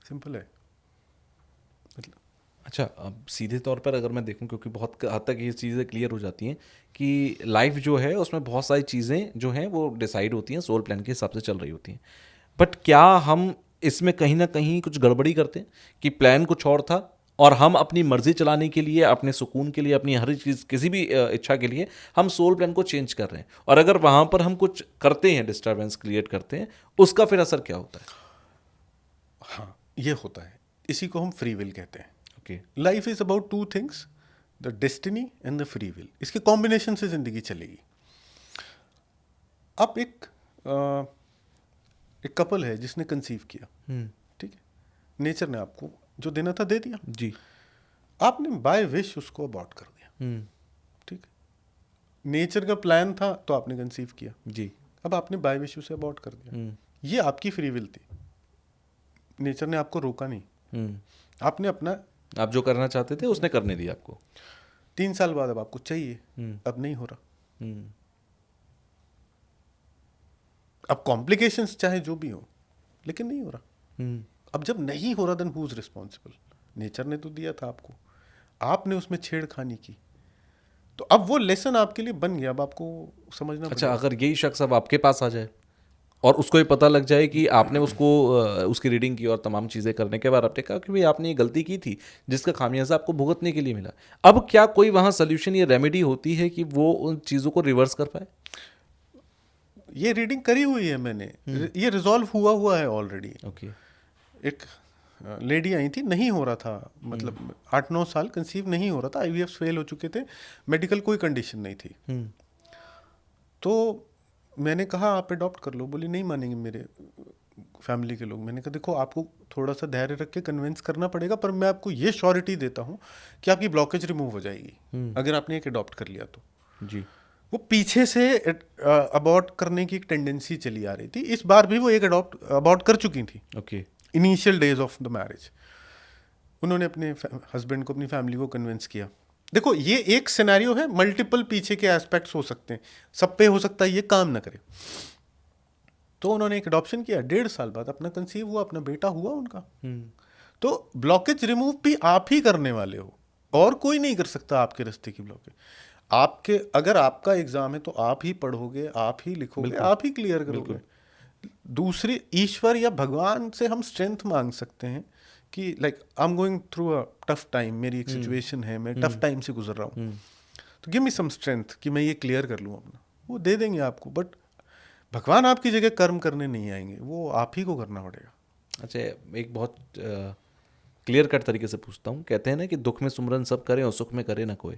Simple है। अच्छा, अब सीधे तौर पर अगर मैं देखूं, क्योंकि बहुत हद तक ये चीज़ें क्लियर हो जाती हैं कि लाइफ जो है उसमें बहुत सारी चीज़ें जो हैं वो डिसाइड होती हैं, सोल प्लान के हिसाब से चल रही होती हैं। बट क्या हम इसमें कहीं ना कहीं कुछ गड़बड़ी करते हैं कि प्लान कुछ और था और हम अपनी मर्जी चलाने के लिए, अपने सुकून के लिए, अपनी हर चीज़ किसी भी इच्छा के लिए हम सोल प्लान को चेंज कर रहे हैं, और अगर वहाँ पर हम कुछ करते हैं, डिस्टर्बेंस क्रिएट करते हैं, उसका फिर असर क्या होता है? हाँ, ये होता है, इसी को हम फ्री विल कहते हैं। Okay. Life is about two things, the destiny and the free will. इसके कॉम्बिनेशन से जिंदगी चलेगी। अब एक कपल है जिसने कंसीव किया, ठीक है, नेचर ने आपको जो देना था दे दिया, जी। आपने बाय विश उसको अबॉर्ट कर दिया, ठीक है। नेचर का प्लान था तो आपने कंसीव किया, जी। अब आपने बाय विश उसे अबॉर्ट कर दिया। ये आपकी फ्री विल थी, नेचर ने आपको रोका नहीं। आपने अपना, आप जो करना चाहते थे उसने करने दिया आपको। 3 साल बाद अब आपको चाहिए, अब नहीं हो रहा। अब कॉम्प्लिकेशंस चाहे जो भी हो, लेकिन नहीं हो रहा। अब जब नहीं हो रहा, then who is responsible? Nature ने तो दिया था आपको, आपने उसमें छेड़खानी की, तो अब वो लेसन आपके लिए बन गया, अब आपको समझना अच्छा, पड़ेगा। अगर यही शख्स अब आपके पास आ जाए और उसको ये पता लग जाए कि आपने उसको उसकी रीडिंग की और तमाम चीज़ें करने के बाद आपने कहा कि भाई आपने ये गलती की थी जिसका खामियाजा आपको भुगतने के लिए मिला, अब क्या कोई वहाँ सोल्यूशन या रेमेडी होती है कि वो उन चीज़ों को रिवर्स कर पाए? ये रीडिंग करी हुई है मैंने, ये रिजॉल्व हुआ हुआ है ऑलरेडी। ओके। एक लेडी आई थी, नहीं हो रहा था, मतलब 8-9 साल कंसीव नहीं हो रहा था, आईवीएफ फेल हो चुके थे, मेडिकल कोई कंडीशन नहीं थी। तो मैंने कहा आप अडॉप्ट कर लो, बोली नहीं मानेंगे मेरे फैमिली के लोग। मैंने कहा देखो, आपको थोड़ा सा धैर्य रख के कन्विंस करना पड़ेगा, पर मैं आपको ये श्योरिटी देता हूँ कि आपकी ब्लॉकेज रिमूव हो जाएगी अगर आपने एक अडॉप्ट कर लिया तो। जी। वो पीछे से अबॉर्ट करने की एक टेंडेंसी चली आ रही थी, इस बार भी वो एक अबॉर्ट कर चुकी थी okay. Initial days of the marriage. उन्होंने अपने हस्बैंड को, अपनी फैमिली को कन्विंस किया। देखो, ये एक सिनेरियो है, मल्टीपल पीछे के एस्पेक्ट्स हो सकते हैं, सब पे हो सकता है ये काम ना करे। तो उन्होंने एक अडॉप्शन किया, 1.5 साल बाद अपना कंसीव हुआ, अपना बेटा हुआ उनका। तो ब्लॉकेज रिमूव भी आप ही करने वाले हो, और कोई नहीं कर सकता आपके रास्ते की ब्लॉकेज। आपके, अगर आपका एग्जाम है तो आप ही पढ़ोगे, आप ही लिखोगे, बिल्कुल। आप ही क्लियर करोगे। बिल्कुल। दूसरी, ईश्वर या भगवान से हम स्ट्रेंथ मांग सकते हैं कि like I am going through a tough time, मेरी एक सिचुएशन है, मैं टफ टाइम से गुजर रहा हूँ, तो गिव मी सम स्ट्रेंथ कि मैं ये क्लियर कर लूँ अपना। वो दे देंगे आपको, बट भगवान आपकी जगह कर्म करने नहीं आएंगे, वो आप ही को करना पड़ेगा। अच्छा, एक बहुत क्लियर कट तरीके से पूछता हूँ, कहते हैं ना कि दुख में सुमरन सब करें और सुख में करे ना कोई।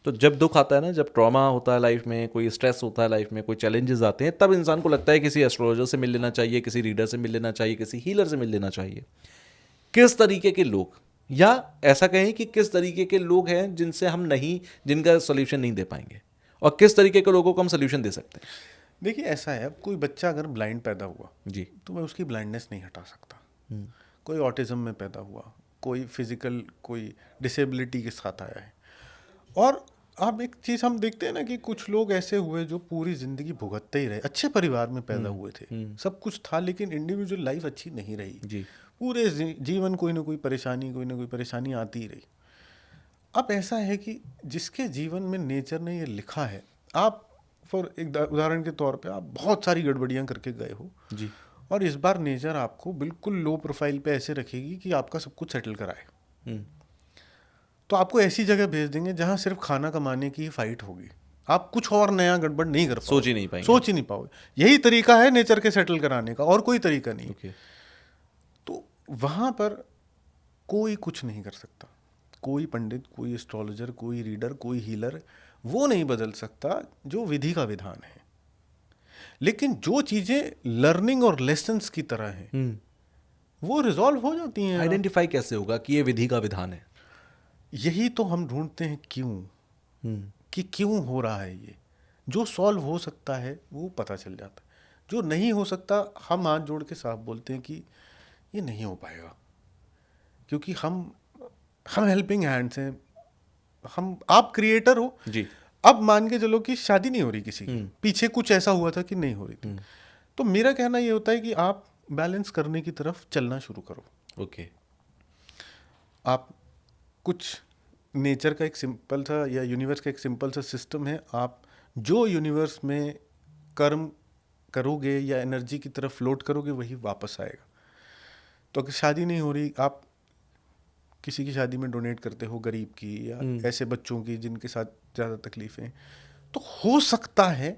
तो जब दुख आता है ना, जब ट्रॉमा होता है लाइफ में, कोई स्ट्रेस होता है लाइफ में, कोई चैलेंजेस आते हैं, तब इंसान को लगता है किसी एस्ट्रोलॉजर से मिल लेना चाहिए, किसी रीडर से मिल लेना चाहिए, किसी हीलर से मिल लेना चाहिए। किस तरीके के लोग, या ऐसा कहें कि किस तरीके के लोग हैं जिनसे हम नहीं, जिनका सोल्यूशन नहीं दे पाएंगे, और किस तरीके के लोगों को हम सोल्यूशन दे सकते हैं? देखिए, ऐसा है, अब कोई बच्चा अगर ब्लाइंड पैदा हुआ जी। तो मैं उसकी ब्लाइंडनेस नहीं हटा सकता। कोई ऑटिज्म में पैदा हुआ, कोई फिजिकल, कोई डिसेबिलिटी के साथ आया है। और अब एक चीज़ हम देखते हैं ना कि कुछ लोग ऐसे हुए जो पूरी ज़िंदगी भुगतते ही रहे, अच्छे परिवार में पैदा हुए थे, सब कुछ था, लेकिन इंडिविजुअल लाइफ अच्छी नहीं रही। जी। पूरे जीवन कोई ना कोई परेशानी आती ही रही। अब ऐसा है कि जिसके जीवन में नेचर ने ये लिखा है, आप फॉर एक उदाहरण के तौर पे आप बहुत सारी गड़बड़ियाँ करके गए हो, जी। और इस बार नेचर आपको बिल्कुल लो प्रोफाइल पे ऐसे रखेगी कि आपका सब कुछ सेटल कराए, तो आपको ऐसी जगह भेज देंगे जहाँ सिर्फ खाना कमाने की फाइट होगी, आप कुछ और नया गड़बड़ नहीं कर सोच ही पाओगे, नहीं पाएंगे। सोच ही नहीं पाओगे। यही तरीका है नेचर के सेटल कराने का, और कोई तरीका नहीं। ओके। तो वहाँ पर कोई कुछ नहीं कर सकता, कोई पंडित, कोई एस्ट्रोलॉजर, कोई रीडर, कोई हीलर वो नहीं बदल सकता जो विधि का विधान है। लेकिन जो चीज़ें लर्निंग और लेसन्स की तरह हैं वो रिजॉल्व हो जाती हैं। आइडेंटिफाई कैसे होगा कि ये विधि का विधान है? यही तो हम ढूंढते हैं, क्यों, कि क्यों हो रहा है ये। जो सॉल्व हो सकता है वो पता चल जाता है, जो नहीं हो सकता हम हाथ जोड़ के साफ बोलते हैं कि ये नहीं हो पाएगा, क्योंकि हम हेल्पिंग हैंड्स हैं। आप क्रिएटर हो जी। अब मान के चलो कि शादी नहीं हो रही किसी की, पीछे कुछ ऐसा हुआ था कि नहीं हो रही थी, तो मेरा कहना ये होता है कि आप बैलेंस करने की तरफ चलना शुरू करो। ओके। आप कुछ नेचर का एक सिंपल सा या यूनिवर्स का एक सिंपल सा सिस्टम है, आप जो यूनिवर्स में कर्म करोगे या एनर्जी की तरफ फ्लोट करोगे वही वापस आएगा। तो अगर शादी नहीं हो रही, आप किसी की शादी में डोनेट करते हो, गरीब की या ऐसे बच्चों की जिनके साथ ज़्यादा तकलीफ़ें, तो हो सकता है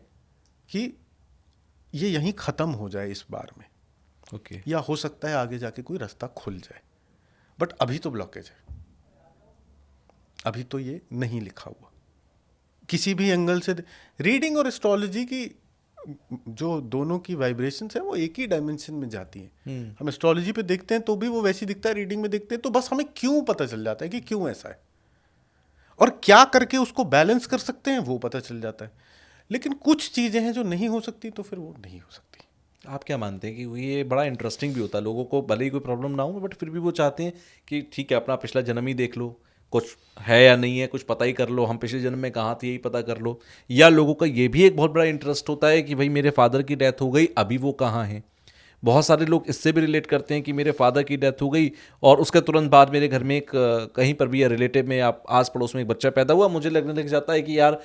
कि ये यहीं ख़त्म हो जाए इस बार में, ओके। या हो सकता है आगे जाके कोई रास्ता खुल जाए, बट अभी तो ब्लॉकेज है, अभी तो ये नहीं लिखा हुआ किसी भी एंगल से। रीडिंग और एस्ट्रोलॉजी की जो दोनों की वाइब्रेशंस है वो एक ही डायमेंशन में जाती हैं। हम एस्ट्रोलॉजी पे देखते हैं तो भी वो वैसी दिखता है, रीडिंग में देखते हैं तो बस हमें क्यों पता चल जाता है कि क्यों ऐसा है और क्या करके उसको बैलेंस कर सकते हैं वो पता चल जाता है। लेकिन कुछ चीज़ें हैं जो नहीं हो सकती, तो फिर वो नहीं हो सकती। आप क्या मानते हैं कि ये बड़ा इंटरेस्टिंग भी होता है, लोगों को भले ही कोई प्रॉब्लम ना हो बट फिर भी वो चाहते हैं कि ठीक है अपना पिछला जन्म ही देख लो, कुछ है या नहीं है कुछ पता ही कर लो, हम पिछले जन्म में कहाँ थे यही पता कर लो। या लोगों का ये भी एक बहुत बड़ा इंटरेस्ट होता है कि भाई मेरे फादर की डेथ हो गई, अभी वो कहाँ हैं। बहुत सारे लोग इससे भी रिलेट करते हैं कि मेरे फादर की डेथ हो गई और उसके तुरंत बाद मेरे घर में एक कहीं पर भी या रिलेटिव में आप आस पड़ोस में एक बच्चा पैदा हुआ, मुझे लगने लग जाता है कि यार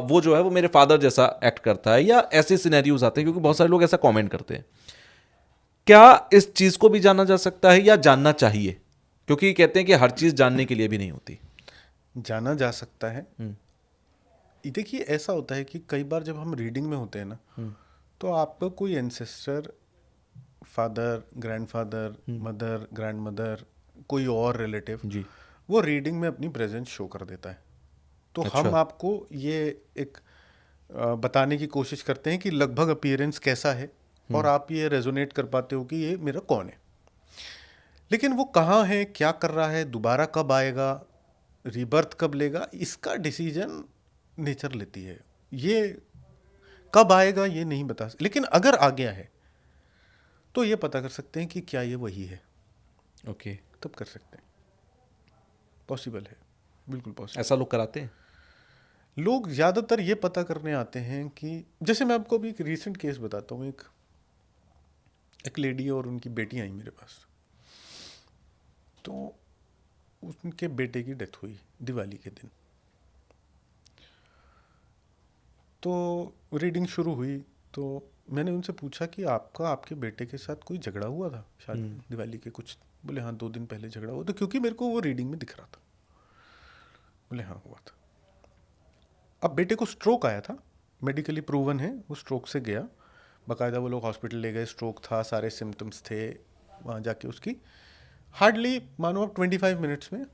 वो जो है वो मेरे फादर जैसा एक्ट करता है, या ऐसे सिनेरियोज आते हैं क्योंकि बहुत सारे लोग ऐसा कमेंट करते हैं। क्या इस चीज़ को भी जाना जा सकता है या जानना चाहिए? क्योंकि कहते हैं कि हर चीज़ जानने के लिए भी नहीं होती। जाना जा सकता है। देखिए ऐसा होता है कि कई बार जब हम रीडिंग में होते हैं ना, तो आपका कोई ancestor, father, grandfather, mother, grand mother, कोई और रिलेटिव जी। वो रीडिंग में अपनी प्रेजेंस शो कर देता है। तो अच्छा। हम आपको ये एक बताने की कोशिश करते हैं कि लगभग अपीयरेंस कैसा है और आप ये रेजोनेट कर पाते हो कि ये मेरा कौन है। लेकिन वो कहाँ है, क्या कर रहा है, दोबारा कब आएगा, रीबर्थ कब लेगा, इसका डिसीजन नेचर लेती है। ये कब आएगा ये नहीं बता सकते, लेकिन अगर आ गया है तो ये पता कर सकते हैं कि क्या ये वही है। ओके। तब कर सकते हैं, पॉसिबल है, बिल्कुल पॉसिबल। ऐसा लोग कराते हैं? लोग ज़्यादातर ये पता करने आते हैं कि, जैसे मैं आपको अभी एक रीसेंट केस बताता हूँ। एक लेडी और उनकी बेटी आई मेरे पास, तो उनके बेटे की डेथ हुई दिवाली के दिन। तो रीडिंग शुरू हुई तो मैंने उनसे पूछा कि आपके बेटे के साथ कोई झगड़ा हुआ था शायद दिवाली के कुछ? बोले हाँ 2 दिन पहले झगड़ा हुआ। तो क्योंकि मेरे को वो रीडिंग में दिख रहा था, बोले हाँ हुआ था। अब बेटे को स्ट्रोक आया था, मेडिकली प्रूवन है, वो स्ट्रोक से गया, बाकायदा वो लोग हॉस्पिटल ले गए, स्ट्रोक था, सारे सिम्टम्स थे। वहाँ जाके उसकी हार्डली मानो अब 25 मिनट्स में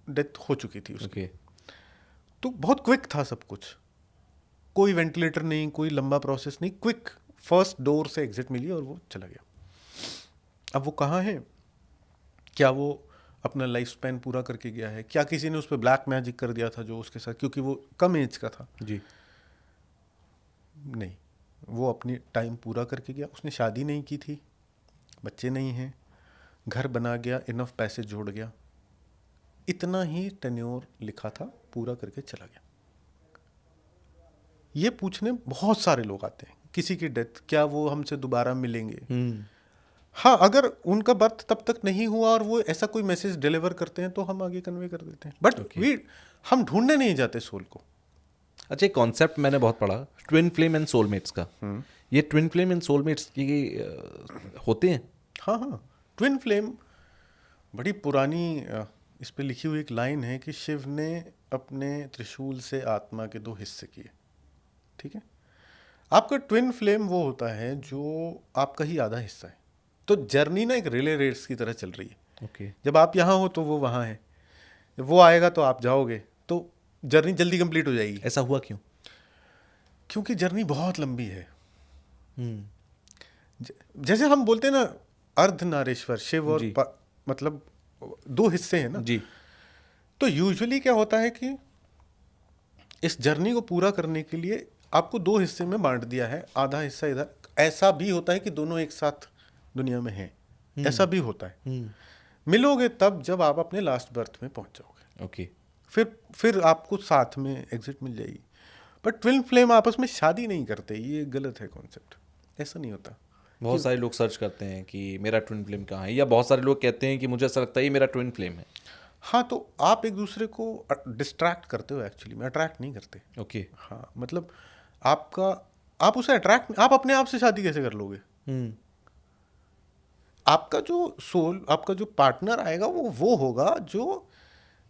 डेथ हो चुकी थी उसकी। ओके। तो बहुत क्विक था सब कुछ, कोई वेंटिलेटर नहीं, कोई लंबा प्रोसेस नहीं, क्विक फर्स्ट डोर से एग्जिट मिली और वो चला गया। अब वो कहाँ है, क्या वो अपना लाइफ स्पैन पूरा करके गया है, क्या किसी ने उस पर ब्लैक मैजिक कर दिया था जो उसके साथ, क्योंकि वो कम एज का था? जी। नहीं, वो अपनी टाइम पूरा करके गया। उसने शादी नहीं की थी, बच्चे नहीं हैं, घर बना गया, इनफ पैसे जोड़ गया, इतना ही टेन्योर लिखा था, पूरा करके चला गया। ये पूछने बहुत सारे लोग आते हैं, किसी की डेथ, क्या वो हमसे दोबारा मिलेंगे? हाँ, अगर उनका बर्थ तब तक नहीं हुआ और वो ऐसा कोई मैसेज डिलीवर करते हैं तो हम आगे कन्वे कर देते हैं, बट हम ढूंढने नहीं जाते सोल को। अच्छा, एक कॉन्सेप्ट मैंने बहुत पढ़ा, ट्विन फ्लेम एंड सोलमेट्स का। ये ट्विन फ्लेम एंड सोलमेट्स की होते हैं? हाँ हाँ, ट्विन फ्लेम बड़ी पुरानी इस पे लिखी हुई एक लाइन है कि शिव ने अपने त्रिशूल से आत्मा के 2 हिस्से किए। ठीक है, आपका ट्विन फ्लेम वो होता है जो आपका ही आधा हिस्सा है। तो जर्नी ना एक रिले रेस की तरह चल रही है। ओके। जब आप यहाँ हो तो वो वहाँ है, जब वो आएगा तो आप जाओगे, तो जर्नी जल्दी कंप्लीट हो जाएगी। ऐसा हुआ क्यों? क्योंकि जर्नी बहुत लंबी है। जैसे हम बोलते हैं ना अर्धनारीश्वर, शिव और जी। मतलब 2 हिस्से हैं ना। जी। तो यूजुअली क्या होता है कि इस जर्नी को पूरा करने के लिए आपको 2 हिस्से में बांट दिया है, आधा हिस्सा इधर। ऐसा भी होता है कि दोनों एक साथ दुनिया में हैं, ऐसा भी होता है। मिलोगे तब जब आप अपने लास्ट बर्थ में पहुंच जाओगे। ओके। फिर आपको साथ में एग्जिट मिल जाएगी। पर ट्विन फ्लेम आपस में शादी नहीं करते, ये गलत है कॉन्सेप्ट, ऐसा नहीं होता। बहुत सारे लोग सर्च करते हैं कि मेरा ट्विन फ्लेम कहाँ है, या बहुत सारे लोग कहते हैं कि मुझे ऐसा लगता है ये मेरा ट्विन फ्लेम है। हाँ, तो आप एक दूसरे को डिस्ट्रैक्ट करते हो, एक्चुअली में अट्रैक्ट नहीं करते। ओके। हाँ, मतलब आपका, आप उसे अट्रैक्ट, आप अपने आप से शादी कैसे कर लोगे? आपका जो सोल, आपका जो पार्टनर आएगा वो होगा जो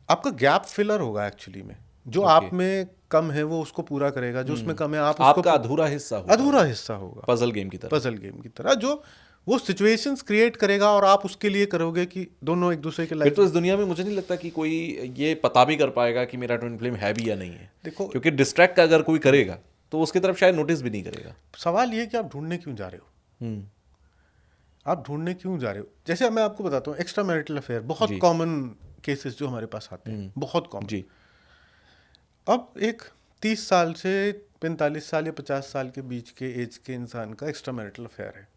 आपका गैप फिलर होगा एक्चुअली में। जो आप में कम है वो उसको पूरा करेगा, जो उसमें कम है आप उसको आपका अधूरा हिस्सा होगा, अधूरा हिस्सा होगा, पजल गेम की तरह। पजल गेम की तरह, जो वो सिचुएशंस क्रिएट करेगा और आप उसके लिए करोगे कि दोनों एक दूसरे के फिर लाइफ। तो इस दुनिया में मुझे नहीं लगता कि कोई ये पता भी कर पाएगा कि मेरा ट्विन फ्लेम है भी या नहीं है। देखो, क्योंकि डिस्ट्रैक्ट अगर कोई करेगा तो उसकी तरफ शायद नोटिस भी नहीं करेगा। सवाल ये है कि आप ढूंढने क्यों जा रहे हो? आप ढूंढने क्यों जा रहे हो? जैसे मैं आपको बताता हूँ, एक्स्ट्रा मैरिटल अफेयर बहुत जी। कॉमन केसेस जो हमारे पास आते हैं, बहुत कॉमन। जी। अब एक 30 साल से 45 साल या 50 साल के बीच के एज के इंसान का एक्स्ट्रा मैरिटल अफेयर है,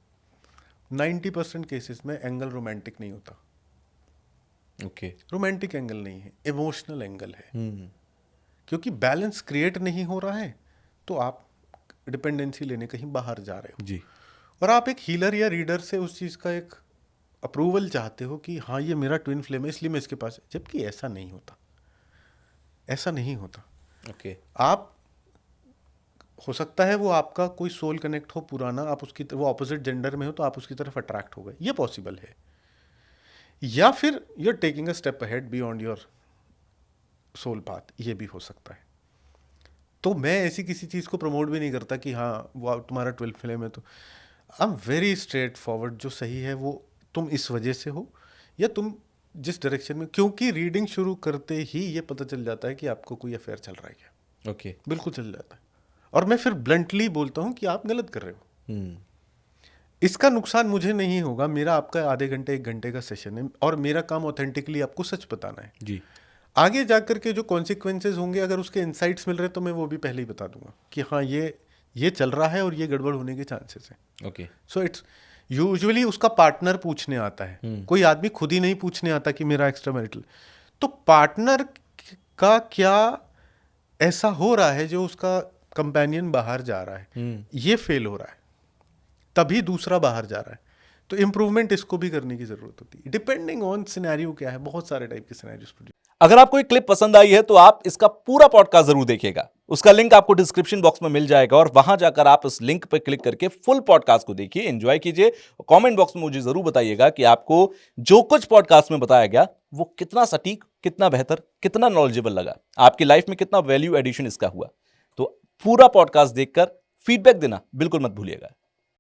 90% केसेस में एंगल रोमांटिक नहीं होता। ओके। रोमांटिक एंगल नहीं है, इमोशनल एंगल है। क्योंकि बैलेंस क्रिएट नहीं हो रहा है, तो आप डिपेंडेंसी लेने कहीं बाहर जा रहे हो। जी। और आप एक हीलर या रीडर से उस चीज़ का एक अप्रूवल चाहते हो कि हाँ ये मेरा ट्विन फ्लेम है इसलिए मैं इसके पास है, जबकि ऐसा नहीं होता, ऐसा नहीं होता। ओके। आप, हो सकता है वो आपका कोई सोल कनेक्ट हो पुराना, आप उसकी, वो ऑपोजिट जेंडर में हो तो आप उसकी तरफ अट्रैक्ट हो गए, ये पॉसिबल है। या फिर you are taking a step ahead beyond your soul path, ये भी हो सकता है। तो मैं ऐसी किसी चीज़ को प्रमोट भी नहीं करता कि हाँ वो तुम्हारा 12 फ्लेम है, तो I am very straight forward, जो सही है वो तुम इस वजह से हो या तुम जिस डायरेक्शन में, क्योंकि रीडिंग शुरू करते ही ये पता चल जाता है कि आपको कोई अफेयर चल रहा है क्या। ओके। बिल्कुल चल जाता है, और मैं फिर ब्लंटली बोलता हूँ कि आप गलत कर रहे हो। इसका नुकसान मुझे नहीं होगा, मेरा आपका आधे घंटे 1 घंटे का सेशन है और मेरा काम ऑथेंटिकली आपको सच बताना है। जी। आगे जाकर के जो कॉन्सिक्वेंसेज होंगे, अगर उसके इंसाइट्स मिल रहे तो मैं वो भी पहले ही बता दूंगा कि हाँ ये चल रहा है और ये गड़बड़ होने के चांसेस हैं। ओके। सो इट्स यूजुअली उसका पार्टनर पूछने आता है, कोई आदमी खुद ही नहीं पूछने आता कि मेरा एक्स्ट्रा मैरिटल। तो पार्टनर का क्या ऐसा हो रहा है जो उसका कंपेनियन बाहर जा रहा है, ये फेल हो रहा है, तभी दूसरा बाहर जा रहा है। तो इम्प्रूवमेंट इसको भी करने की जरूरत होती है, डिपेंडिंग ऑन सिनेरियो क्या है। बहुत सारे टाइप के सिनेरियोस। अगर आपको ये क्लिप पसंद आई है तो आप इसका पूरा पॉडकास्ट जरूर देखिएगा। उसका लिंक आपको डिस्क्रिप्शन बॉक्स में मिल जाएगा और वहां जाकर आप उस लिंक पर क्लिक करके फुल पॉडकास्ट को देखिए, एंजॉय कीजिए। कमेंट बॉक्स में मुझे जरूर बताइएगा कि आपको जो कुछ पॉडकास्ट में बताया गया वो कितना सटीक, कितना बेहतर, कितना नॉलेजेबल लगा, आपकी लाइफ में कितना वैल्यू एडिशन इसका हुआ। तो पूरा पॉडकास्ट देखकर फीडबैक देना बिल्कुल मत भूलिएगा।